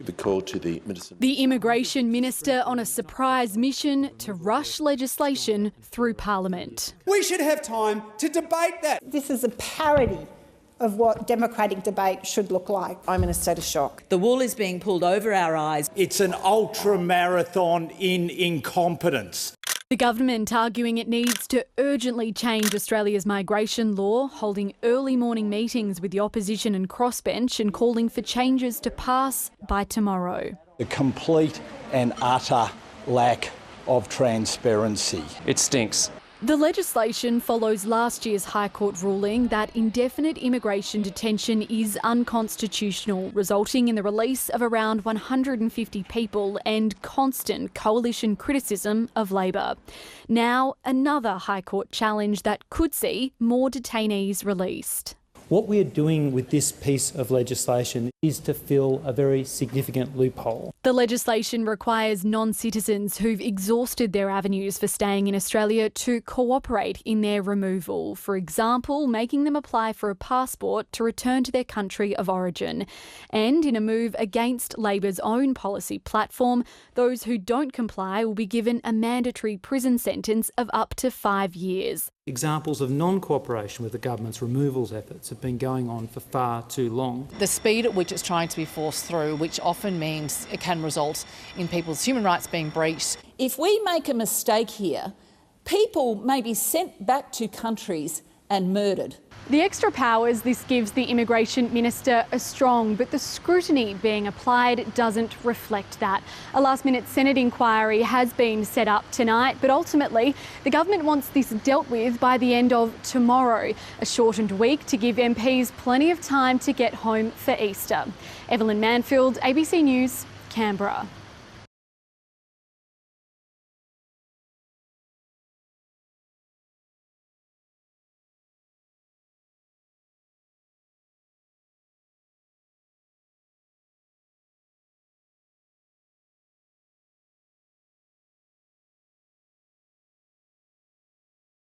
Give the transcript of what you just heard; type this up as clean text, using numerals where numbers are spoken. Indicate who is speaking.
Speaker 1: The call to the Minister.
Speaker 2: The Immigration Minister on a surprise mission to rush legislation through Parliament.
Speaker 3: We should have time to debate that.
Speaker 4: This is a parody of what democratic debate should look like. I'm in a state of shock.
Speaker 5: The wool is being pulled over our eyes.
Speaker 6: It's an ultra-marathon in incompetence.
Speaker 2: The government arguing it needs to urgently change Australia's migration law, holding early morning meetings with the opposition and crossbench and calling for changes to pass by tomorrow.
Speaker 7: The complete and utter lack of transparency.
Speaker 8: It stinks.
Speaker 2: The legislation follows last year's High Court ruling that indefinite immigration detention is unconstitutional, resulting in the release of around 150 people and constant coalition criticism of Labor. Now, another High Court challenge that could see more detainees released.
Speaker 9: What we are doing with this piece of legislation is to fill a very significant loophole.
Speaker 2: The legislation requires non-citizens who've exhausted their avenues for staying in Australia to cooperate in their removal. For example, making them apply for a passport to return to their country of origin. And in a move against Labor's own policy platform, those who don't comply will be given a mandatory prison sentence of up to 5 years.
Speaker 9: Examples of non-cooperation with the government's removals efforts have been going on for far too long.
Speaker 10: The speed at which it's trying to be forced through, which often means it can result in people's human rights being breached.
Speaker 5: If we make a mistake here, people may be sent back to countries and murdered.
Speaker 2: The extra powers this gives the Immigration Minister are strong, but the scrutiny being applied doesn't reflect that. A last-minute Senate inquiry has been set up tonight, but ultimately the government wants this dealt with by the end of tomorrow, a shortened week to give MPs plenty of time to get home for Easter. Evelyn Manfield, ABC News, Canberra.